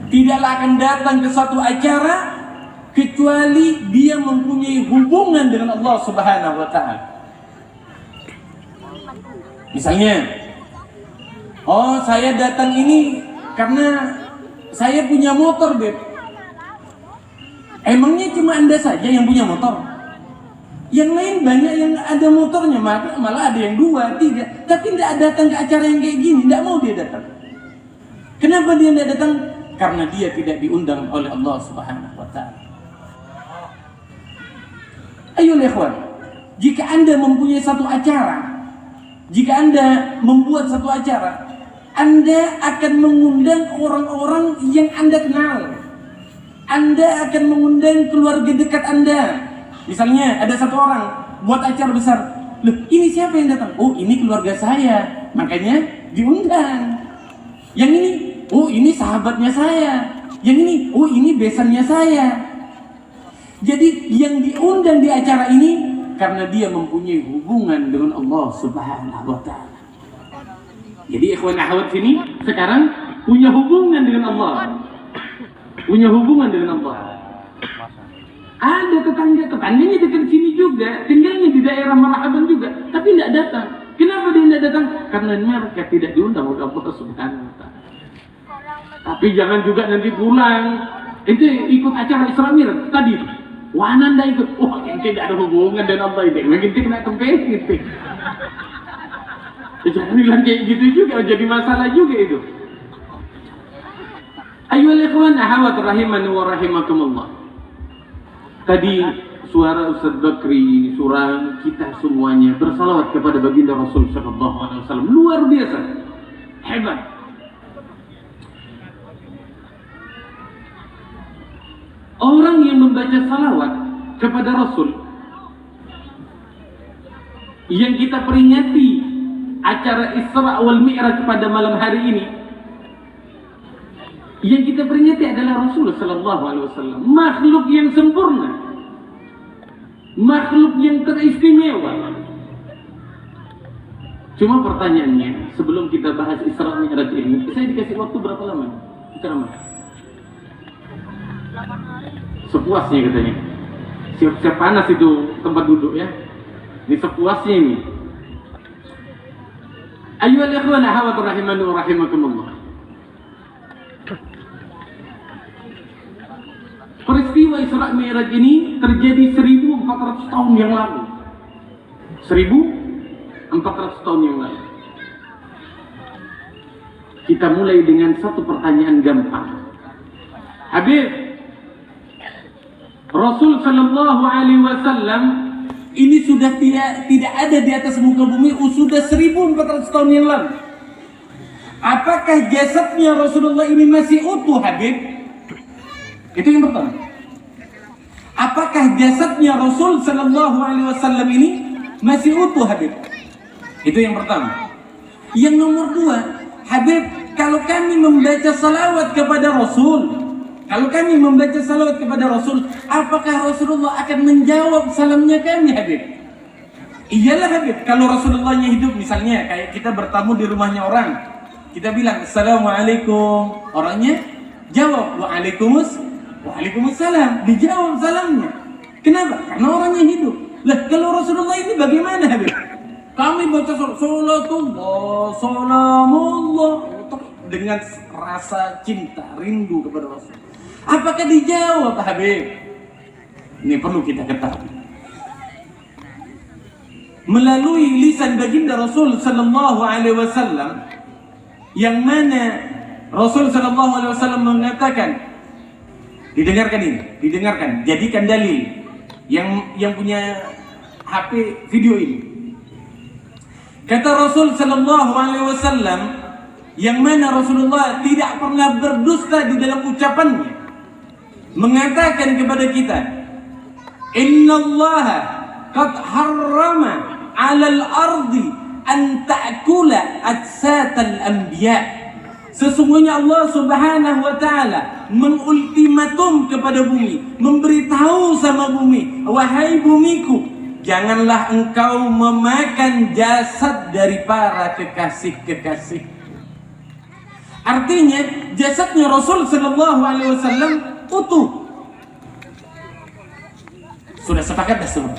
tidaklah akan datang ke suatu acara kecuali dia mempunyai hubungan dengan Allah Subhanahu wa Ta'ala. Misalnya, oh saya datang ini karena saya punya motor, Beb. Emangnya cuma Anda saja yang punya motor? Yang lain banyak yang ada motornya, malah ada yang 2, 3, tapi tidak datang ke acara yang kayak gini, tidak mau dia datang. Kenapa dia tidak datang? Karena dia tidak diundang oleh Allah Subhanahu wa Ta'ala. Ayo ikhwan, jika Anda mempunyai satu acara, jika Anda membuat satu acara, Anda akan mengundang orang-orang yang Anda kenal. Anda akan mengundang keluarga dekat Anda. Misalnya ada satu orang buat acara besar. Loh, ini siapa yang datang? Oh, ini keluarga saya. Makanya diundang. Yang ini, oh ini sahabatnya saya. Yang ini, oh ini besannya saya. Jadi yang diundang di acara ini karena dia mempunyai hubungan dengan Allah Subhanahu wa Ta'ala. Jadi ikhwan akhwat sini sekarang punya hubungan dengan Allah. Punya hubungan dengan Allah. Ada tetangganya dekat sini juga, tinggalnya di daerah Marhaban juga, tapi tidak datang. Kenapa dia tidak datang? Karena mereka tidak diundang oleh Allah Subhanahu wa Ta'ala. Tapi jangan juga nanti pulang itu ikut acara Isra Mi'raj tadi. Wah, Anda ikut. Wah, ente tidak ada hubungan dengan Allah ini. Mungkin kena kempes gitu. Jangan bilang kayak gitu juga, jadi masalah juga itu. Ayyuhal ikhwan ahawat rahimani wa rahimakumullah. Tadi suara Ustaz Bakri, suara kita semuanya bersalawat kepada baginda Rasul sallallahu alaihi wasallam. Luar biasa. Hebat. Orang yang membaca salawat kepada Rasul yang kita peringati acara Isra wal Mi'raj pada malam hari ini, yang kita peringati adalah Rasul sallallahu alaihi wasallam, makhluk yang sempurna, makhluk yang teristimewa. Cuma pertanyaannya, sebelum kita bahas Isra Mi'raj ini, saya dikasih waktu berapa lama ceramah? 8 hari. Sepuasnya katanya. Siap-siap panas itu tempat duduk ya. Ini sepuasnya ini. Ayyuhal ikhwan ahawat rahimani wa rahimakumullah. Peristiwa Isra Mi'raj ini terjadi 1400 tahun yang lalu. 1400 tahun yang lalu. Kita mulai dengan satu pertanyaan gampang. Habib, Rasul sallallahu alaihi wasallam ini sudah tidak ada di atas muka bumi, sudah 1400 tahun yang lalu. Apakah jasadnya Rasulullah ini masih utuh, Habib? Itu yang pertama. Apakah jasadnya Rasul sallallahu alaihi wasallam ini masih utuh, Habib? Itu yang pertama. Yang nomor 2, Habib, kalau kami membaca salawat kepada Rasul, kalau kami membaca salawat kepada Rasul, apakah Rasulullah akan menjawab salamnya kami, Habib? Iyalah, Habib. Kalau Rasulullahnya hidup, misalnya kayak kita bertamu di rumahnya orang, kita bilang Assalamualaikum, orangnya jawab Waalaikumsalam, dijawab salamnya. Kenapa? Karena orangnya hidup. Lah, kalau Rasulullah ini bagaimana, Habib? Kami baca salatullah, salamullah dengan rasa cinta, rindu kepada Rasul. Apakah dijawab, Habib? Ini perlu kita ketahui. Melalui lisan baginda Rasul sallallahu alaihi wasallam, yang mana Rasul sallallahu alaihi wasallam mengatakan, didengarkan ini, didengarkan, jadikan dalil yang punya HP video ini. Kata Rasul sallallahu alaihi wasallam, yang mana Rasulullah tidak pernah berdusta di dalam ucapannya, mengatakan kepada kita, innallaha qad harrama 'alal ardi an ta'kula ajsatal anbiya. Sesungguhnya Allah Subhanahu wa Ta'ala mengultimatum kepada bumi, memberitahu sama bumi, wahai bumiku, janganlah engkau memakan jasad dari para kekasih-kekasih. Artinya jasadnya Rasul Sallallahu Alaihi Wasallam utuh. Sudah sepakat dah semua.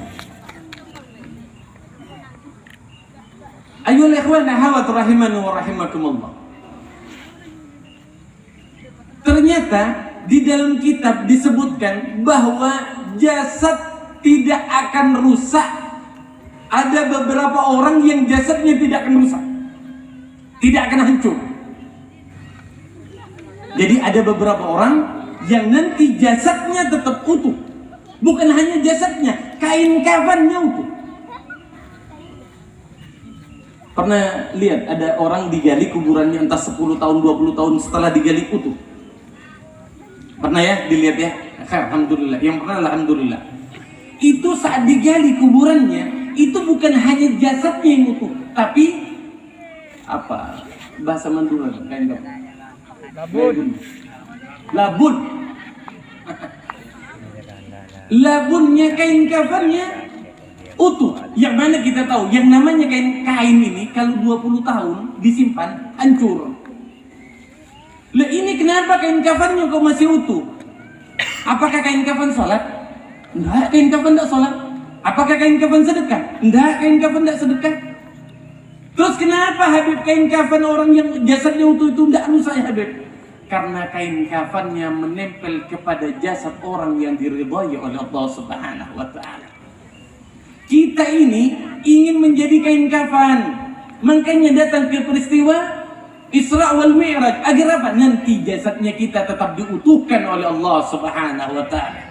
Ayolah ikhwan ahwat rahimani wa rahimakumullah. Ternyata di dalam kitab disebutkan bahwa jasad tidak akan rusak. Ada beberapa orang yang jasadnya tidak akan rusak, tidak akan hancur. Jadi ada beberapa orang yang nanti jasadnya tetap utuh. Bukan hanya jasadnya, kain kafannya utuh. Pernah lihat ada orang digali kuburannya entah 10 tahun, 20 tahun setelah digali utuh? Pernah ya dilihat ya? Alhamdulillah. Yang pernah alhamdulillah. Itu saat digali kuburannya, itu bukan hanya jasadnya yang utuh, tapi apa? Bahasa Madura kain kafan. Labun. Labunnya kain kafannya utuh. Yang mana kita tahu, yang namanya kain ini kalau 20 tahun disimpan hancur. Lah ini kenapa kain kafannya kok masih utuh? Apakah kain kafan sholat? Enggak, kain kafan enggak sholat. Apakah kain kafan sedekah? Enggak, kain kafan enggak sedekah. Terus kenapa Habib kain kafan orang yang jasadnya utuh itu enggak rusak ya Habib? Karena kain kafannya menempel kepada jasad orang yang diridhai oleh Allah Subhanahu wa taala. Kita ini ingin menjadi kain kafan. Makanya datang ke peristiwa Isra wal Mi'raj agar apa? Nanti jasadnya kita tetap diutuhkan oleh Allah Subhanahu wa taala.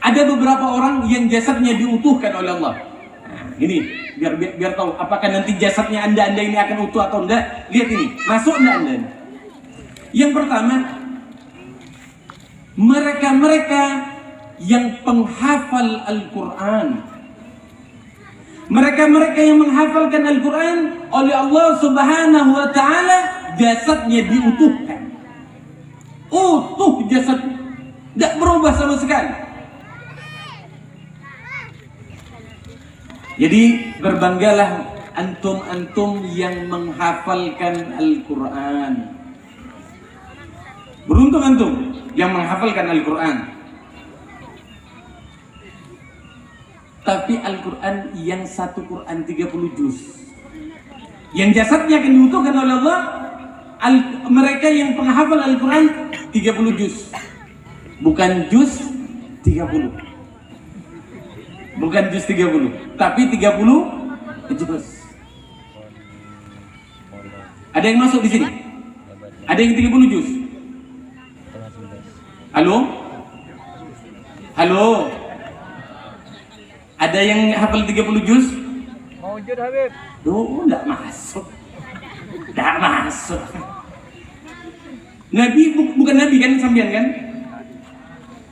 Ada beberapa orang yang jasadnya diutuhkan oleh Allah. Nah, ini biar tahu apakah nanti jasadnya Anda ini akan utuh atau enggak. Lihat ini, masuk enggak Anda? Yang pertama, mereka-mereka yang penghafal Al-Quran. Mereka-mereka yang menghafalkan Al-Quran oleh Allah Subhanahu wa ta'ala, jasadnya diutuhkan. Utuh jasad, tidak berubah sama sekali. Jadi berbanggalah antum-antum yang menghafalkan Al-Quran. Beruntung antum yang menghafalkan Al-Quran. Tapi Al-Quran yang satu Quran 30 juz. Yang jasadnya akan diutuhkan oleh Allah, mereka yang penghafal Al-Quran 30 juz. Bukan juz 30. Bukan juz 30, tapi 30 juz. Ada yang masuk di sini? Ada yang 30 juz? Halo? Halo? Ada yang hafal 30 juz? Mawujud Habib. Duh, enggak masuk. Enggak masuk. Nabi bukan Nabi kan sampean kan?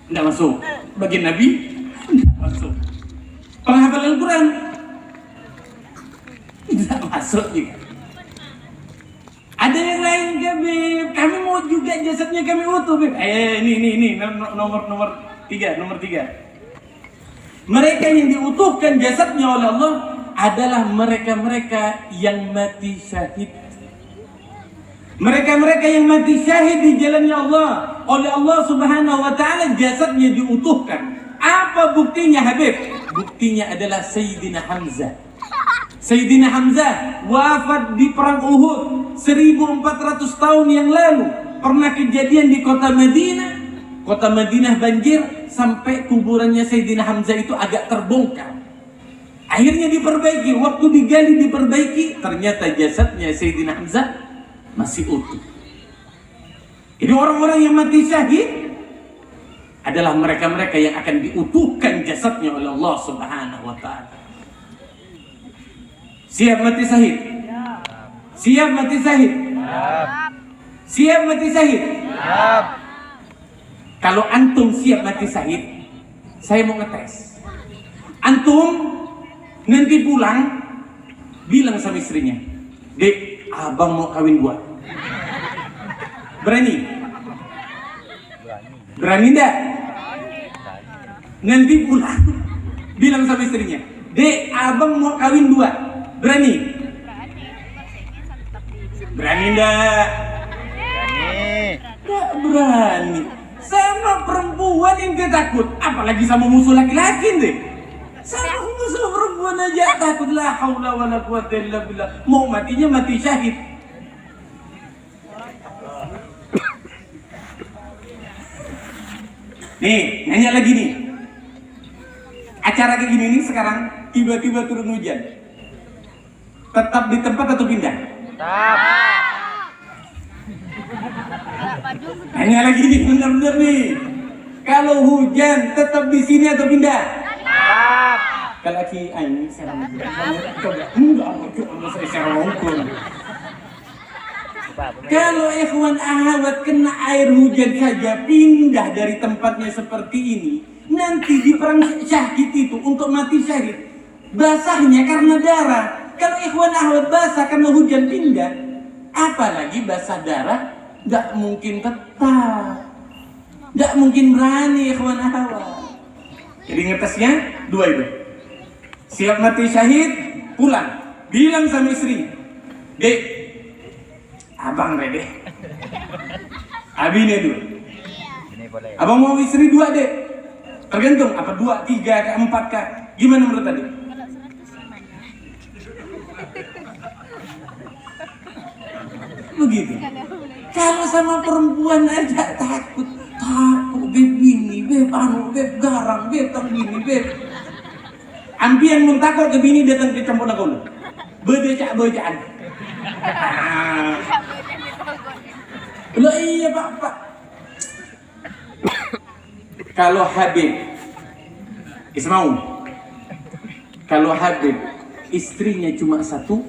Enggak masuk. Bagian Nabi enggak masuk. Penghafal Al-Quran enggak masuk juga. Ada yang lain Habib, kami mau juga jasadnya kami utuh Habib. Ini nomor 3. Mereka yang diutuhkan jasadnya oleh Allah adalah mereka-mereka yang mati syahid. Mereka-mereka yang mati syahid di jalannya Allah oleh Allah Subhanahu wa taala, jasadnya diutuhkan. Apa buktinya Habib? Buktinya adalah Sayyidina Hamzah. Sayyidina Hamzah wafat di perang Uhud 1400 tahun yang lalu. Pernah kejadian di kota Madinah. Kota Madinah banjir sampai kuburannya Sayyidina Hamzah itu agak terbongkar. Akhirnya diperbaiki, waktu digali diperbaiki, ternyata jasadnya Sayyidina Hamzah masih utuh. Jadi orang-orang yang mati syahid adalah mereka-mereka yang akan diutuhkan jasadnya oleh Allah Subhanahu wa taala. Siap mati syahid? Siap mati syahid? Siap mati syahid? Kalau antum siap mati syahid, saya mau ngetes. Antum nanti pulang bilang sama istrinya, "Dek, abang mau kawin gua." Berani? Berani enggak? Nanti pulang bilang sama istrinya, "Dek, abang mau kawin 2." Berani? Berani enggak? berani. Sama perempuan ente takut, apalagi sama musuh laki-laki ente. Sama musuh perempuan aja takut. La haula wala quwwata illa billah. Mau matinya mati syahid. Nih, nanya lagi nih. Acara kayak gini nih sekarang tiba-tiba turun hujan. Tetap di tempat atau pindah? Tetap. Nanya lagi nih, bener-bener nih. Kalau hujan tetap di sini atau pindah? Tetap. Kalau lagi ini serang enggak saya rongkol. Kalau ikhwan ahwat kena air hujan saja pindah dari tempatnya seperti ini, nanti di perang syahid itu untuk mati syahid basahnya karena darah. Kalau ikhwan ahwat basah karena hujan pindah, apalagi basah darah, nggak mungkin tetap, nggak mungkin berani ikhwan ahwat. Jadi ngetesnya dua itu, siap mati syahid pulang, bilang sama istri, Dek, abang Dek, abine dulu. Ini boleh. Abang mau istri dua Dek, tergantung apa 2, 3, 4 kak, gimana menurut tadi? Begitu. Kalau sama perempuan aja takut beb bini, beb anu, beb garang, beb tang bini, beb. Ampian mun takut ke bini datang ke campur aku. Bedecak-bedecaan. Loh iya Pak. Kalau Habib Ismail, kalau Habib istrinya cuma satu,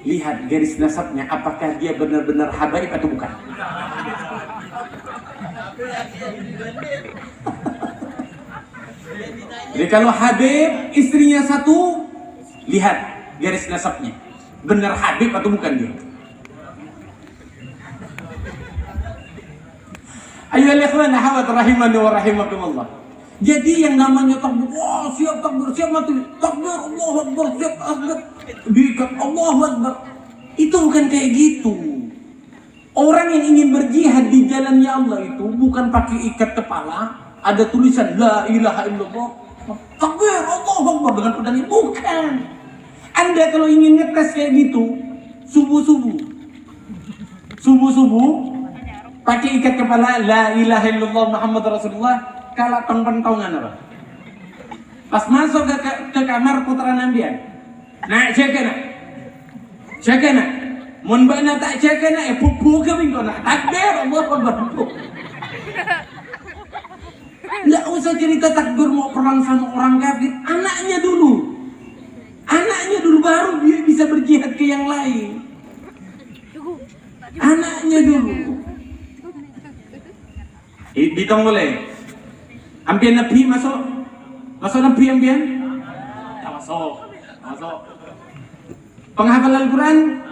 lihat garis nasabnya apakah dia benar-benar habaib atau bukan. Jadi kalau Habib istrinya satu, lihat garis nasabnya benar Habib atau bukan dia. Ayo ikhwan ahwat rahimani wa rahimakumullah. Jadi yang namanya takbir, wah siap takbir, siap mati, takbir Allahu Akbar, siap akbar, diikat Allahu Akbar. Itu bukan kayak gitu. Orang yang ingin berjihad di jalannya Allah itu bukan pakai ikat kepala, ada tulisan la ilaha illallah, takbir Allahu Akbar dengan pedang, bukan. Anda kalau ingin ngetes kayak gitu, subuh-subuh pakai ikat kepala la ilaha illallah Muhammad Rasulullah, kalah tong-pentongan apa? Pas masuk ke kamar putra Nabian, nak cek nak, mun bana tak cek nak, pupu ke bingko nak takbir Allah Akbar. Nggak usah cerita takbir mau perang sama orang kafir, anaknya dulu baru dia bisa berjihad ke yang lain. Anaknya dulu. Ditong boleh. Ampian Nabi masuk Nabi ampian? Tak masuk. Penghafal Al-Quran?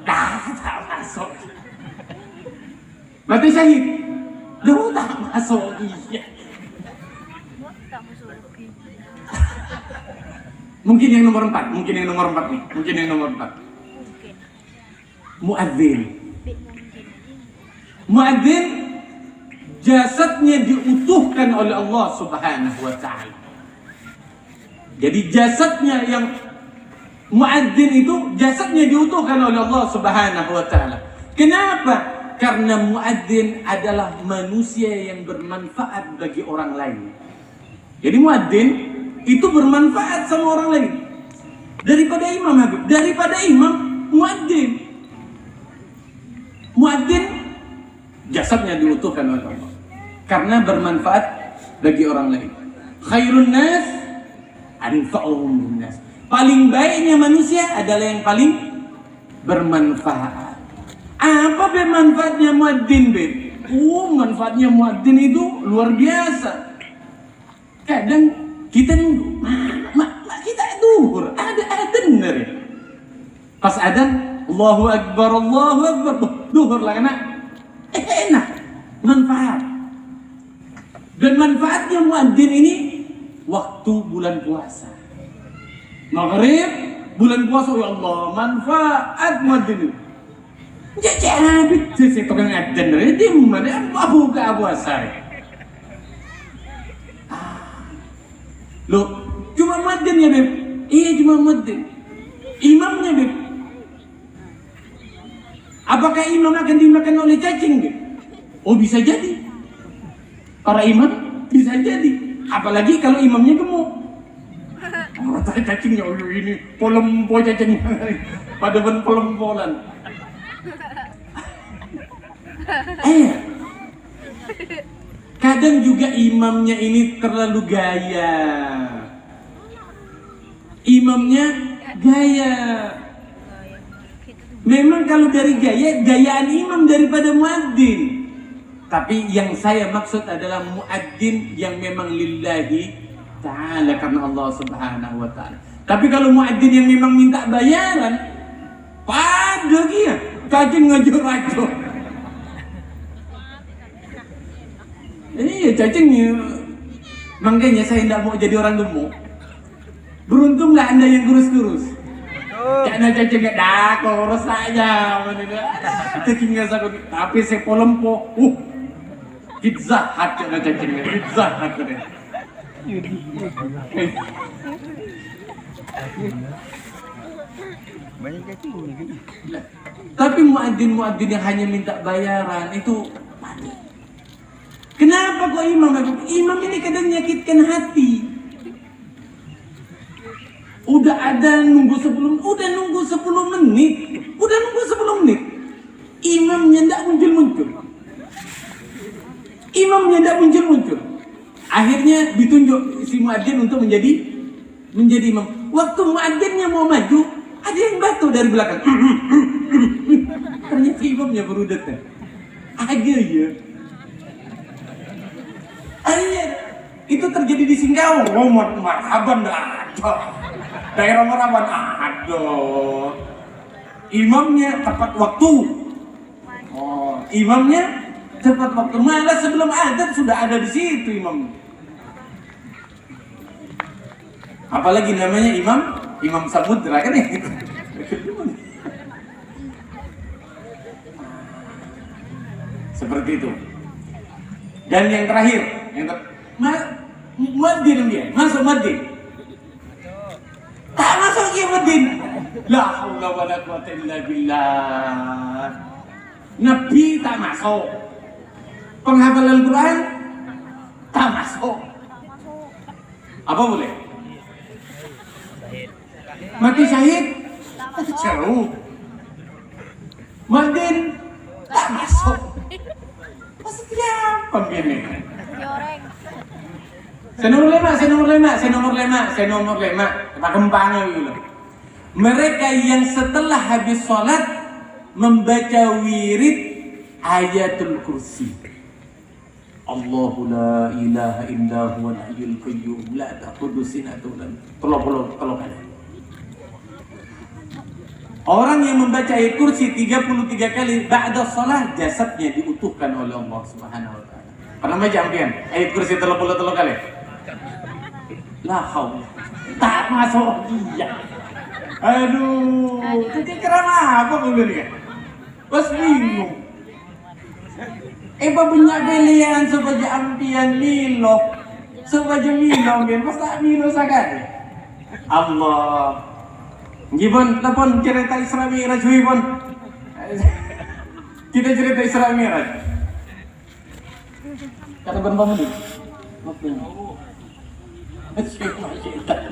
Tak masuk. Mati syahid? Duh, tak masuk. Iya. Mungkin yang nomor 4 nih. Muadzin jasadnya diutuhkan oleh Allah Subhanahu wa ta'ala. Jadi jasadnya yang muadzin itu jasadnya diutuhkan oleh Allah Subhanahu wa ta'ala. Kenapa? Karena muadzin adalah manusia yang bermanfaat bagi orang lain. Jadi muadzin itu bermanfaat sama orang lain. Daripada imam Habib, daripada imam muadzin. Muadzin jasadnya diutuhkan oleh Allah karena bermanfaat bagi orang lain. Khairun nas anfa'uhum linnas. Paling baiknya manusia adalah yang paling bermanfaat. Apa manfaatnya muadzin, Beb? Manfaatnya muadzin itu luar biasa. Kadang kita nunggu, kita duhur, ada bener ya. Pas adzan, Allahu Akbar, duhur lah kena. Enak, manfaat. Dan manfaatnya muadzin ini waktu bulan puasa. Maghrib, bulan puasa, ya Allah, manfaat muadzin. Jadi saya tukang adzan di mana Abu Asar. Loh, cuma muadzin ya, Beb? Iya, cuma muadzin. Imamnya, Beb. Apakah imam akan dimakan oleh cacing, Beb? Oh, bisa jadi. Para imam bisa jadi. Apalagi kalau imamnya gemuk. Oh, cacingnya ini polempo cacingnya. Pada polempolan. Kadang juga imamnya ini terlalu gaya. Imamnya gaya. Memang kalau dari gaya, gayaan imam daripada muadzin. Tapi yang saya maksud adalah muadzin yang memang lillahi ta'ala, karena Allah subhanahu wa ta'ala. Tapi kalau muadzin yang memang minta bayaran, pada dia cacing ngajur-ngajur. Iya, cacingnya. Makanya saya tidak mau jadi orang gemuk. Beruntunglah Anda yang kurus-kurus. Karena cacingnya dah kurus saja. Cacingnya sakit. Tapi saya polempo. Pizza Hut ada cacingnya. Pizza Hut ada. Banyak cacing ni. Tapi muadzin yang hanya minta bayaran itu mati. Kenapa kok imam? Imam ini kadang menyakitkan hati. Udah nunggu 10 menit. Imamnya tidak muncul. Akhirnya ditunjuk si muadzin untuk menjadi imam. Waktu muadzinnya mau maju, ada yang batu dari belakang. Ternyata imamnya baru datang. Agak ya. Itu terjadi di Singkawang. Oh, marhaban dah. Daerah marhaban. Aduh. Imamnya tepat waktu. Oh, imamnya tepat waktu. Malah sebelum adzan sudah ada di situ imam. Apalagi namanya Imam Samudra kan ya. Seperti itu. Dan yang terakhir, muadzin dia, masuk muadzin. Tak masuk dia muadzin. La haula wala quwata illa billah. Nabi tak masuk. Penghafalan Quran tak masuk. Apa boleh? Mati syahid? Jauh. Muadzin tak masuk. Maksudnya apa gini? Saya nomor 5. Kita kempangnya dulu. Mereka yang setelah habis sholat membaca wirid ayatul kursi. Allahu la ilaha illa huwal hayyul qayyum la ta'khudhuhu sinatun wa la nawm. Orang yang membaca ayat kursi 33 kali ba'da shalah, jasadnya diutuhkan oleh Allah Subhanahu wa taala. Pernah baca ampian ayat kursi 33 kali? La haula. Tak masuk dia. Aduh, itu kerana apa kemudian? Pas bingung. Banyak pilihan sebagai ampian milo. Sebagai milo, pas tak milo sakit. Allah. Gibon, telepon cerita Isra Mi'raj, Gibon. Kita cerita Isra Mi'raj. Kata ban bangun dulu. Apa?